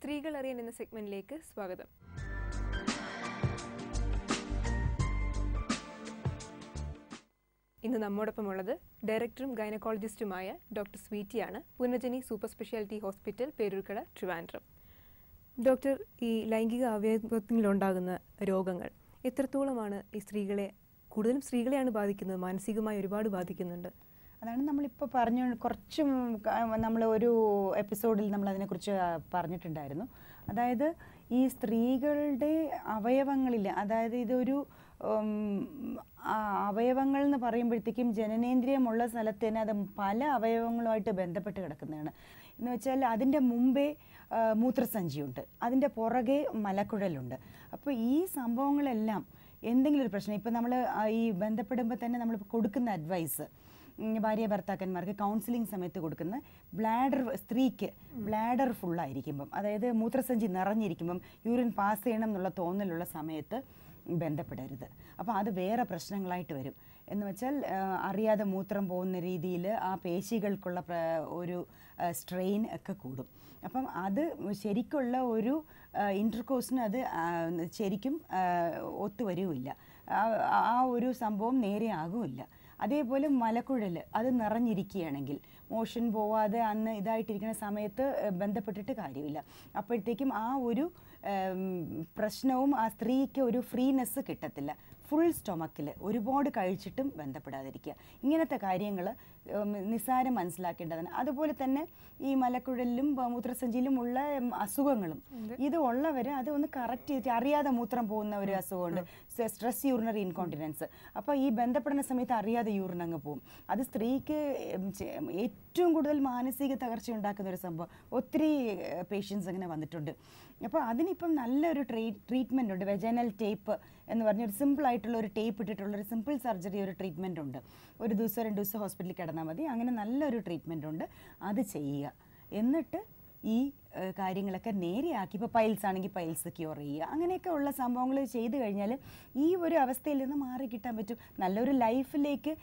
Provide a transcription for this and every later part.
സ്ത്രീകൾ അറിയാൻ എന്ന സെഗ്മെന്റിലേക്ക് സ്വാഗതം. ഇന്ന് നമ്മോടൊപ്പമുള്ളത് ഡയറക്ടറും ഗൈനക്കോളജിസ്റ്റുമായ ഡോക്ടർ സ്വീറ്റിയാണ്. Punarjani super speciality hospital, Peroorkada, Trivandrum. Doctor, ഈ ലൈംഗിക അവയവങ്ങളിലുണ്ടാകുന്ന രോഗങ്ങൾ എത്രത്തോളമാണ് ഈ സ്ത്രീകളെ, കൂടുതലും സ്ത്രീകളെയാണ് ബാധിക്കുന്നത്, മാനസികമായി ഒരുപാട് ബാധിക്കുന്നുണ്ട്? അതാണ് നമ്മളിപ്പോൾ കുറച്ചും നമ്മൾ ഒരു എപ്പിസോഡിൽ നമ്മൾ അതിനെക്കുറിച്ച് പറഞ്ഞിട്ടുണ്ടായിരുന്നു. അതായത് ഈ സ്ത്രീകളുടെ അവയവങ്ങളിൽ, അതായത് ഇതൊരു അവയവങ്ങൾ എന്ന് പറയുമ്പോഴത്തേക്കും ജനനേന്ദ്രിയമുള്ള സ്ഥലത്ത് തന്നെ അത് പല അവയവങ്ങളുമായിട്ട് ബന്ധപ്പെട്ട് കിടക്കുന്നതാണ്. എന്ന് വെച്ചാൽ അതിൻ്റെ മുമ്പേ മൂത്രസഞ്ചിയുണ്ട്, അതിൻ്റെ പുറകെ മലക്കുഴലുണ്ട്. അപ്പോൾ ഈ സംഭവങ്ങളെല്ലാം എന്തെങ്കിലും ഒരു പ്രശ്നം, ഇപ്പം നമ്മൾ ഈ ബന്ധപ്പെടുമ്പോൾ തന്നെ നമ്മൾ കൊടുക്കുന്ന അഡ്വൈസ്, ഭാര്യ ഭർത്താക്കന്മാർക്ക് കൗൺസിലിംഗ് സമയത്ത് കൊടുക്കുന്ന സ്ത്രീക്ക് ബ്ലാഡർ ഫുള്ളായിരിക്കുമ്പം, അതായത് മൂത്രസഞ്ചി നിറഞ്ഞിരിക്കുമ്പം യൂറിൻ പാസ് ചെയ്യണം എന്നുള്ള തോന്നലുള്ള സമയത്ത് ബന്ധപ്പെടരുത്. അപ്പോൾ അത് വേറെ പ്രശ്നങ്ങളായിട്ട് വരും. എന്ന് വെച്ചാൽ അറിയാതെ മൂത്രം പോകുന്ന രീതിയിൽ ആ പേശികൾക്കുള്ള ഒരു സ്ട്രെയിൻ ഒക്കെ കൂടും. അപ്പം അത് ശരിക്കുള്ള ഒരു ഇൻ്റർകോഴ്സിന് അത് ശരിക്കും ഒത്തുവരുമില്ല, ആ ഒരു സംഭവം നേരെ ആകുമില്ല. അതേപോലെ മലക്കുഴൽ അത് നിറഞ്ഞിരിക്കുകയാണെങ്കിൽ മോഷൻ പോവാതെ അന്ന് ഇതായിട്ടിരിക്കുന്ന സമയത്ത് ബന്ധപ്പെട്ടിട്ട് കാര്യമില്ല. അപ്പോഴത്തേക്കും ആ ഒരു പ്രശ്നവും ആ സ്ത്രീക്ക് ഒരു ഫ്രീനെസ് കിട്ടത്തില്ല. ഫുൾ സ്റ്റൊമക്കിൽ ഒരുപാട് കഴിച്ചിട്ടും ബന്ധപ്പെടാതിരിക്കുക. ഇങ്ങനത്തെ കാര്യങ്ങൾ നിസ്സാരം മനസ്സിലാക്കേണ്ടതാണ്. അതുപോലെ തന്നെ ഈ മലക്കുഴലിലും മൂത്രസഞ്ചിയിലും ഉള്ള അസുഖങ്ങളും ഇത് ഉള്ളവർ അത് ഒന്ന് കറക്റ്റ് ചെയ്തിട്ട്, അറിയാതെ മൂത്രം പോകുന്ന ഒരു അസുഖമുണ്ട്, സ്ട്രെസ് യൂറിനറി ഇൻകോണ്ടിനൻസ്. അപ്പോൾ ഈ ബന്ധപ്പെടുന്ന സമയത്ത് അറിയാതെ യൂറിൻ അങ്ങ് പോകും. അത് സ്ത്രീക്ക് ഏറ്റവും കൂടുതൽ മാനസിക തകർച്ച ഉണ്ടാക്കുന്ന ഒരു സംഭവം. ഒത്തിരി പേഷ്യൻസ് അങ്ങനെ വന്നിട്ടുണ്ട്. അപ്പോൾ അതിനിപ്പം നല്ലൊരു ട്രീറ്റ്മെൻ്റ് ഉണ്ട്. വെജൈനൽ ടേപ്പ് എന്ന് പറഞ്ഞൊരു സിമ്പിളായിട്ടുള്ള ഒരു ടേപ്പ് ഇട്ടിട്ടുള്ളൊരു സിമ്പിൾ സർജറി, ഒരു ട്രീറ്റ്മെൻ്റ് ഉണ്ട്. ഒരു ദിവസം 2 ദിവസം ഹോസ്പിറ്റലിൽ കിടന്നാൽ മതി. അങ്ങനെ നല്ലൊരു ട്രീറ്റ്മെൻ്റ് ഉണ്ട്, അത് ചെയ്യുക. എന്നിട്ട് ഈ കാര്യങ്ങളൊക്കെ നേരെയാക്കി, ഇപ്പോൾ പൈൽസ് ആണെങ്കിൽ പൈൽസ് ക്യൂർ ചെയ്യുക. അങ്ങനെയൊക്കെ ഉള്ള സംഭവങ്ങൾ ചെയ്തു കഴിഞ്ഞാൽ ഈ ഒരു അവസ്ഥയിൽ നിന്ന് മാറി കിട്ടാൻ പറ്റും. നല്ലൊരു ലൈഫിലേക്ക്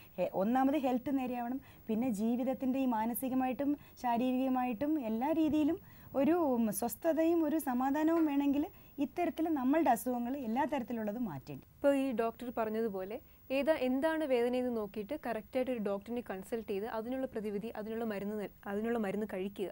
ഒന്നാമത് ഹെൽത്ത് നേരെയാവണം, പിന്നെ ജീവിതത്തിൻ്റെ ഈ മാനസികമായിട്ടും ശാരീരികമായിട്ടും എല്ലാ രീതിയിലും ഒരു സ്വസ്ഥതയും ഒരു സമാധാനവും വേണമെങ്കിൽ ഇത്തരത്തിൽ നമ്മളുടെ അസുഖങ്ങൾ എല്ലാ തരത്തിലുള്ളതും മാറ്റേണ്ടി. ഇപ്പോൾ ഈ ഡോക്ടർ പറഞ്ഞതുപോലെ എന്താണ് വേദനയെന്ന് നോക്കിയിട്ട് കറക്റ്റായിട്ട് ഒരു ഡോക്ടറിനെ കൺസൾട്ട് ചെയ്ത് അതിനുള്ള പ്രതിവിധി, അതിനുള്ള മരുന്ന് കഴിക്കുക.